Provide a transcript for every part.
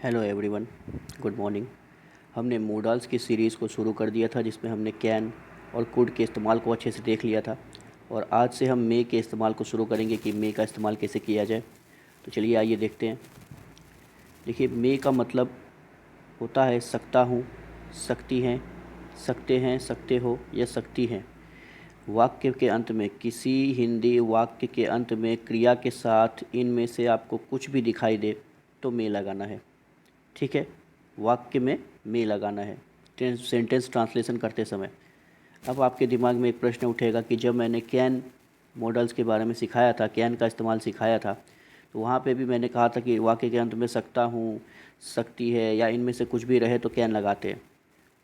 Hello everyone, good morning. हमने models की series को शुरू कर दिया था जिसमें हमने कैन और कुड के इस्तेमाल को अच्छे से देख लिया था। और आज से हम मे के इस्तेमाल को शुरू करेंगे कि मे का इस्तेमाल कैसे किया जाए। तो चलिए आइए देखते हैं। देखिए, मे का मतलब होता है सकता हूँ, सकती हैं, सकते हैं, सकते हो या सकती हैं। वाक्य के अंत में, किसी हिंदी वाक्य के अंत में क्रिया के साथ इनमें से आपको कुछ भी दिखाई दे तो मे लगाना है। ठीक है, वाक्य में मे लगाना है सेंटेंस ट्रांसलेशन करते समय। अब आपके दिमाग में एक प्रश्न उठेगा कि जब मैंने कैन मॉडल्स के बारे में सिखाया था, कैन का इस्तेमाल सिखाया था, तो वहाँ पे भी मैंने कहा था कि वाक्य के अंत में सकता हूँ, सकती है या इनमें से कुछ भी रहे तो कैन लगाते हैं।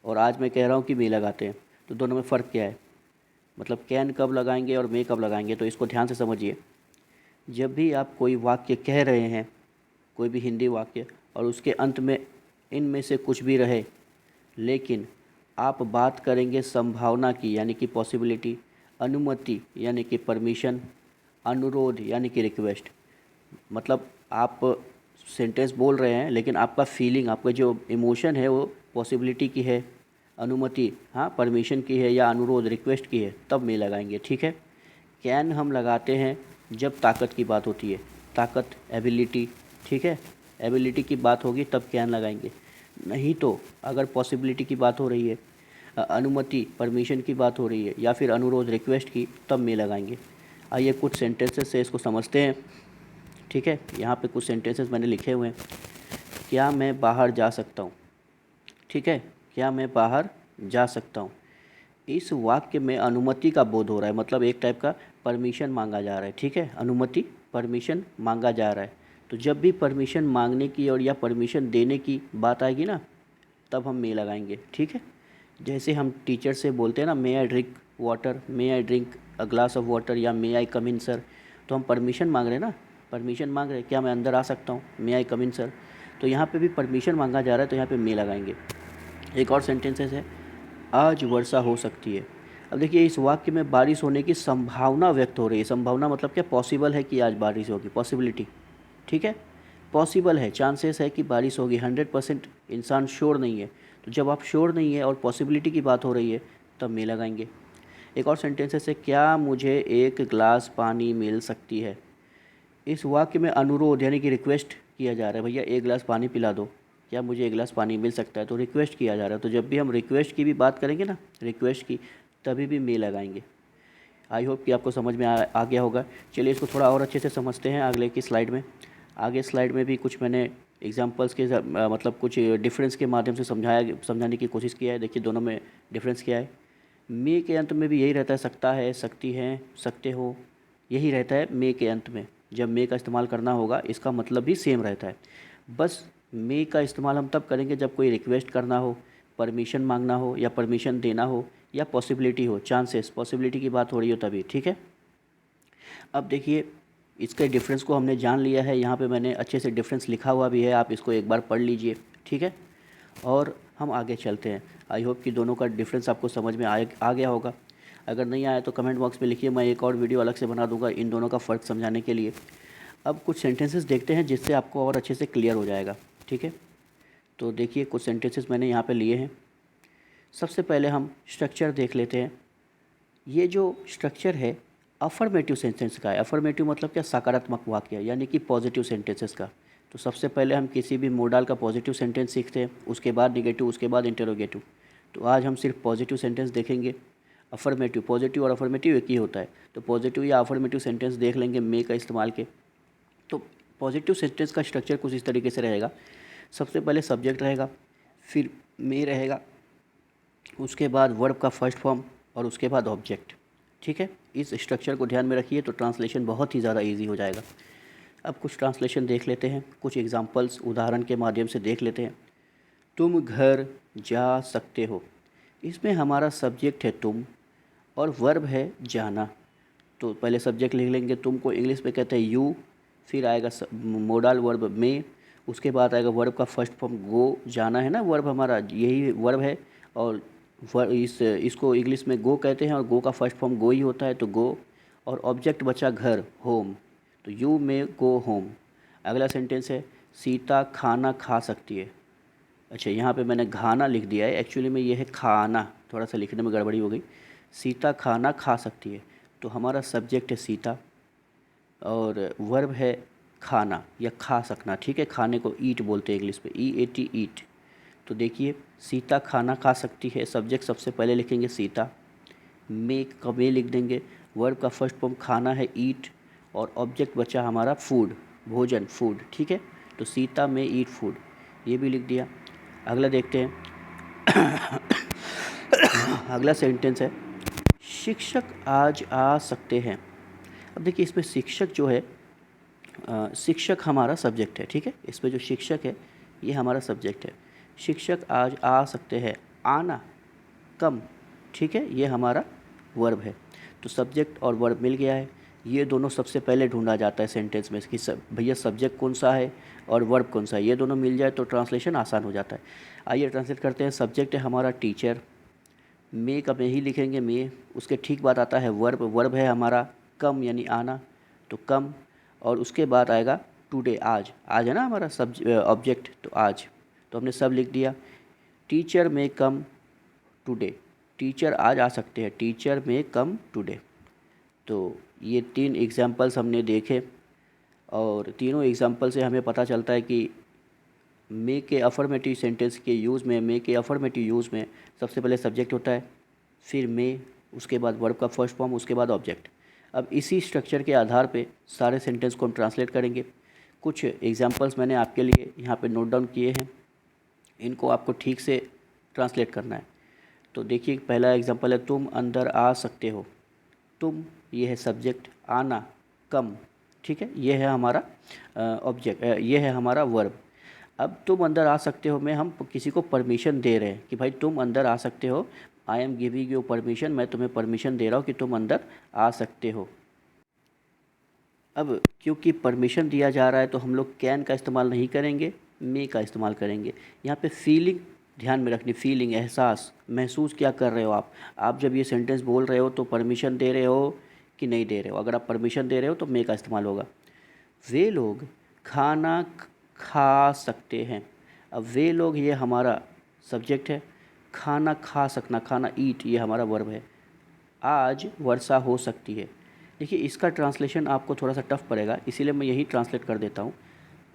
और आज मैं कह रहा हूँ कि मे लगाते हैं। तो दोनों में फ़र्क क्या है? मतलब कैन कब लगाएंगे और मे कब लगाएंगे, तो इसको ध्यान से समझिए। जब भी आप कोई वाक्य कह रहे हैं, कोई भी हिंदी वाक्य, और उसके अंत में इनमें से कुछ भी रहे, लेकिन आप बात करेंगे संभावना की यानी कि पॉसिबिलिटी, अनुमति यानी कि परमिशन, अनुरोध यानी कि रिक्वेस्ट। मतलब आप सेंटेंस बोल रहे हैं लेकिन आपका फीलिंग, आपका जो इमोशन है वो पॉसिबिलिटी की है, अनुमति हाँ परमिशन की है या अनुरोध रिक्वेस्ट की है, तब में लगाएंगे। ठीक है। कैन हम लगाते हैं जब ताकत की बात होती है, ताकत, एबिलिटी। ठीक है, एबिलिटी की बात होगी तब कैन लगाएंगे। नहीं तो अगर पॉसिबिलिटी की बात हो रही है, अनुमति परमिशन की बात हो रही है या फिर अनुरोध रिक्वेस्ट की, तब में लगाएंगे। आइए कुछ सेंटेंसेस से इसको समझते हैं। ठीक है, यहाँ पे कुछ सेंटेंसेस मैंने लिखे हुए हैं। क्या मैं बाहर जा सकता हूँ? ठीक है, क्या मैं बाहर जा सकता हूँ। इस वाक्य में अनुमति का बोध हो रहा है, मतलब एक टाइप का परमिशन मांगा जा रहा है। ठीक है, अनुमति, परमिशन मांगा जा रहा है। तो जब भी परमिशन मांगने की और या परमिशन देने की बात आएगी ना, तब हम मे लगाएंगे। ठीक है, जैसे हम टीचर से बोलते हैं ना, may I drink water, may I drink a glass of water, या मे आई कम इन सर। तो हम परमिशन मांग रहे हैं ना, परमिशन मांग रहे हैं, क्या मैं अंदर आ सकता हूँ, मे आई कम इन सर। तो यहाँ पे भी परमिशन मांगा जा रहा है, तो यहाँ पे मे लगाएंगे। एक और सेंटेंसेस है, आज वर्षा हो सकती है। अब देखिए, इस वाक्य में बारिश होने की संभावना व्यक्त हो रही है। संभावना मतलब क्या? पॉसिबल है कि आज बारिश होगी, पॉसिबिलिटी। ठीक है, पॉसिबल है, चांसेस है कि बारिश होगी, 100% इंसान श्योर नहीं है। तो जब आप श्योर नहीं है और पॉसिबिलिटी की बात हो रही है, तब मे लगाएंगे। एक और सेंटेंस है, क्या मुझे एक गिलास पानी मिल सकती है। इस वाक्य में अनुरोध यानी कि रिक्वेस्ट किया जा रहा है, भैया एक गिलास पानी पिला दो, क्या मुझे एक गिलास पानी मिल सकता है, तो रिक्वेस्ट किया जा रहा है। तो जब भी हम रिक्वेस्ट की भी बात करेंगे ना, रिक्वेस्ट की, तभी भी मे लगाएंगे। आई होप कि आपको समझ में आ गया होगा। चलिए इसको थोड़ा और अच्छे से समझते हैं अगले की स्लाइड में। आगे स्लाइड में भी कुछ मैंने एग्जांपल्स के मतलब कुछ डिफरेंस के माध्यम से समझाने की कोशिश किया है। देखिए दोनों में डिफरेंस क्या है। मे के अंत में भी यही रहता है, सकता है, सकती हैं, सकते हो, यही रहता है मे के अंत में। जब मे का इस्तेमाल करना होगा इसका मतलब भी सेम रहता है। बस मे का इस्तेमाल हम तब करेंगे जब कोई रिक्वेस्ट करना हो, परमिशन मांगना हो या परमिशन देना हो, या पॉसिबिलिटी हो, चांसेस, पॉसिबिलिटी की बात हो रही हो तभी। ठीक है, अब देखिए इसके डिफरेंस को हमने जान लिया है। यहाँ पे मैंने अच्छे से डिफरेंस लिखा हुआ भी है, आप इसको एक बार पढ़ लीजिए। ठीक है, और हम आगे चलते हैं। आई होप कि दोनों का डिफरेंस आपको समझ में आ गया होगा। अगर नहीं आया तो कमेंट बॉक्स में लिखिए, मैं एक और वीडियो अलग से बना दूंगा इन दोनों का फ़र्क समझाने के लिए। अब कुछ सेंटेंसेस देखते हैं जिससे आपको और अच्छे से क्लियर हो जाएगा। ठीक है, तो देखिए कुछ सेंटेंसेस मैंने यहाँ पे लिए हैं। सबसे पहले हम स्ट्रक्चर देख लेते हैं। ये जो स्ट्रक्चर है अफर्मेटिव सेंटेंस का है। अफर्मेटिव मतलब क्या? सकारात्मक वाक्य, यानी कि पॉजिटिव सेंटेंसेस का। तो सबसे पहले हम किसी भी मोडाल का पॉजिटिव सेंटेंस सीखते हैं, उसके बाद निगेटिव, उसके बाद इंटरोगेटिव। तो आज हम सिर्फ पॉजिटिव सेंटेंस देखेंगे। अफर्मेटिव, पॉजिटिव और अफर्मेटिव एक ही होता है। तो पॉजिटिव या अफर्मेटिव सेंटेंस देख लेंगे मे का इस्तेमाल के। तो पॉजिटिव सेंटेंस का स्ट्रक्चर कुछ इस तरीके से रहेगा। सबसे पहले सब्जेक्ट रहेगा, फिर मे रहेगा, उसके बाद वर्ब का फर्स्ट फॉर्म, और उसके बाद ऑब्जेक्ट। ठीक है, इस स्ट्रक्चर को ध्यान में रखिए तो ट्रांसलेशन बहुत ही ज़्यादा इजी हो जाएगा। अब कुछ ट्रांसलेशन देख लेते हैं, कुछ एग्जांपल्स उदाहरण के माध्यम से देख लेते हैं। तुम घर जा सकते हो, इसमें हमारा सब्जेक्ट है तुम और वर्ब है जाना। तो पहले सब्जेक्ट लिख लेंगे, तुम को इंग्लिश में कहते हैं यू, फिर आएगा मोडाल वर्ब में, उसके बाद आएगा वर्ब का फर्स्ट फॉर्म गो, जाना है ना वर्ब हमारा, यही वर्ब है। और इसको इंग्लिश में गो कहते हैं और गो का फर्स्ट फॉर्म गो ही होता है, तो गो। और ऑब्जेक्ट बचा घर, होम, तो यू मे गो होम। अगला सेंटेंस है सीता खाना खा सकती है। अच्छा, यहाँ पे मैंने घाना लिख दिया है, एक्चुअली में ये है खाना, थोड़ा सा लिखने में गड़बड़ी हो गई। सीता खाना खा सकती है, तो हमारा सब्जेक्ट है सीता और वर्ब है खाना या खा सकना। ठीक है, खाने को ईट बोलते हैं इंग्लिश पे, EAT ईट। तो देखिए, सीता खाना खा सकती है, सब्जेक्ट सबसे पहले लिखेंगे सीता, मे का मे लिख देंगे, वर्ब का फर्स्ट फॉर्म खाना है ईट, और ऑब्जेक्ट बचा हमारा फूड, भोजन, फूड। ठीक है, तो सीता में ईट फूड, ये भी लिख दिया। अगला देखते हैं। अगला सेंटेंस है, शिक्षक आज आ सकते हैं। अब देखिए, इसमें शिक्षक जो है, शिक्षक हमारा सब्जेक्ट है। ठीक है, इसमें जो शिक्षक है ये हमारा सब्जेक्ट है। शिक्षक आज आ सकते हैं, आना, कम। ठीक है, ये हमारा वर्ब है। तो सब्जेक्ट और वर्ब मिल गया है। ये दोनों सबसे पहले ढूंढा जाता है सेंटेंस में कि भैया सब्जेक्ट कौन सा है और वर्ब कौन सा है। ये दोनों मिल जाए तो ट्रांसलेशन आसान हो जाता है। आइए ट्रांसलेट करते हैं। सब्जेक्ट है हमारा टीचर, मे का मे ही लिखेंगे, मे। उसके ठीक बाद आता है वर्ब, वर्ब है हमारा कम यानी आना, तो कम। और उसके बाद आएगा टुडे, आज, आज है ना हमारा ऑब्जेक्ट, तो आज। तो हमने सब लिख दिया। टीचर में कम टुडे, टीचर आज आ सकते हैं, टीचर में कम टुडे। तो ये 3 एग्जाम्पल्स हमने देखे और तीनों एग्जाम्पल से हमें पता चलता है कि मे के अफर्मेटिव सेंटेंस के यूज़ में, मे के अफर्मेटिव यूज़ में सबसे पहले सब्जेक्ट होता है, फिर मे, उसके बाद वर्ब का फर्स्ट फॉर्म, उसके बाद ऑब्जेक्ट। अब इसी स्ट्रक्चर के आधार पे सारे सेंटेंस को हम ट्रांसलेट करेंगे। कुछ एग्जाम्पल्स मैंने आपके लिए यहाँ पे नोट डाउन किए हैं, इनको आपको ठीक से ट्रांसलेट करना है। तो देखिए, पहला एग्जाम्पल है, तुम अंदर आ सकते हो। तुम, ये है सब्जेक्ट, आना, कम। ठीक है, ये है हमारा ऑब्जेक्ट, ये है हमारा वर्ब। अब तुम अंदर आ सकते हो में हम किसी को परमिशन दे रहे हैं कि भाई तुम अंदर आ सकते हो, I am giving you permission, मैं तुम्हें परमिशन दे रहा हूँ कि तुम अंदर आ सकते हो। अब क्योंकि परमिशन दिया जा रहा है तो हम लोग कैन का इस्तेमाल नहीं करेंगे, मे का इस्तेमाल करेंगे। यहाँ पे फीलिंग ध्यान में रखनी, फीलिंग, एहसास, महसूस क्या कर रहे हो आप जब ये सेंटेंस बोल रहे हो तो परमिशन दे रहे हो कि नहीं दे रहे हो। अगर आप परमिशन दे रहे हो तो मे का इस्तेमाल होगा। वे लोग खाना खा सकते हैं। अब वे लोग, ये हमारा सब्जेक्ट है, खाना खा सकना, खाना ईट, ये हमारा वर्ब है। आज वर्षा हो सकती है। देखिए, इसका ट्रांसलेशन आपको थोड़ा सा टफ पड़ेगा, इसीलिए मैं यही ट्रांसलेट कर देता हूँ।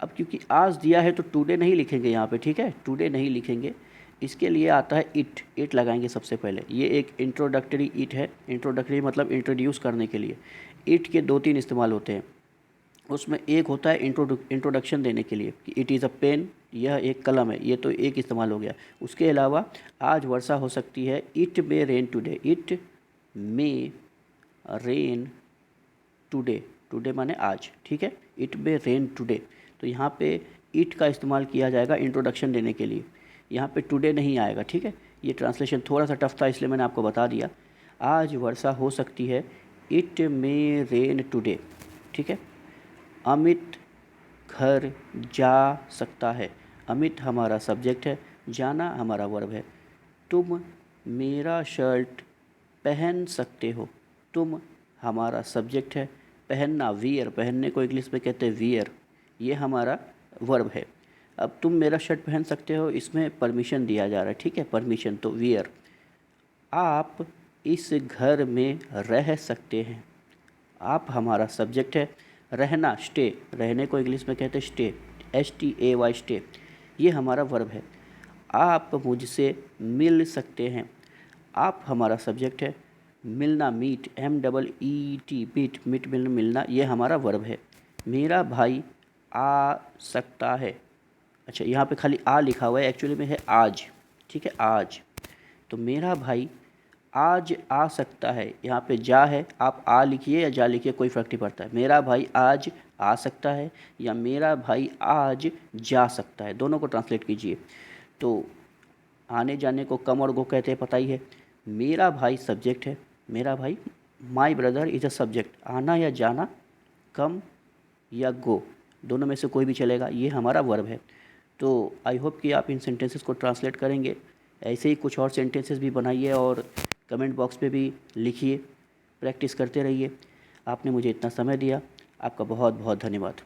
अब क्योंकि आज दिया है तो टुडे नहीं लिखेंगे यहाँ पे। ठीक है, टुडे नहीं लिखेंगे, इसके लिए आता है इट, इट लगाएंगे सबसे पहले। ये एक इंट्रोडक्टरी इट है, इंट्रोडक्टरी मतलब इंट्रोड्यूस करने के लिए। इट के 2-3 इस्तेमाल होते हैं, उसमें एक होता है इंट्रोडक्शन देने के लिए कि इट इज़ अ पेन, यह एक कलम है, ये तो एक इस्तेमाल हो गया। उसके अलावा आज वर्षा हो सकती है, it may rain today, it may rain today, today माने आज। ठीक है, इट मे रेन टुडे, तो यहाँ पे इट का इस्तेमाल किया जाएगा इंट्रोडक्शन देने के लिए, यहाँ पे टुडे नहीं आएगा। ठीक है, ये ट्रांसलेशन थोड़ा सा टफ था इसलिए मैंने आपको बता दिया। आज वर्षा हो सकती है, इट मे रेन टुडे। ठीक है, अमित घर जा सकता है, अमित हमारा सब्जेक्ट है, जाना हमारा वर्ब है। तुम मेरा शर्ट पहन सकते हो, तुम हमारा सब्जेक्ट है, पहनना, वियर, पहनने को इंग्लिश में कहते हैं वियर, ये हमारा वर्ब है। अब तुम मेरा शर्ट पहन सकते हो, इसमें परमिशन दिया जा रहा है। ठीक है, परमिशन, तो वियर। आप इस घर में रह सकते हैं, आप हमारा सब्जेक्ट है, रहना, स्टे, रहने को इंग्लिश में कहते हैं स्टे, STAY, स्टे, ये हमारा वर्ब है। आप मुझसे मिल सकते हैं, आप हमारा सब्जेक्ट है, मिलना, मीट, MEET, मीट, मीट मिलना, मिलना, ये हमारा वर्ब है। मेरा भाई आ सकता है। अच्छा, यहाँ पे खाली आ लिखा हुआ है, एक्चुअली में है आज। ठीक है, आज, तो मेरा भाई आज आ सकता है, यहाँ पे जा है, आप आ लिखिए या जा लिखिए, कोई फ़र्क नहीं पड़ता है। मेरा भाई आज आ सकता है या मेरा भाई आज जा सकता है, दोनों को ट्रांसलेट कीजिए। तो आने जाने को कम और गो कहते हैं, पता ही है। मेरा भाई सब्जेक्ट है, मेरा भाई, my brother is a subject, आना या जाना, कम या गो, दोनों में से कोई भी चलेगा, ये हमारा वर्ब है। तो आई होप कि आप इन सेंटेंसेस को ट्रांसलेट करेंगे। ऐसे ही कुछ और सेंटेंसेस भी बनाइए और कमेंट बॉक्स में भी लिखिए, प्रैक्टिस करते रहिए। आपने मुझे इतना समय दिया, आपका बहुत बहुत धन्यवाद।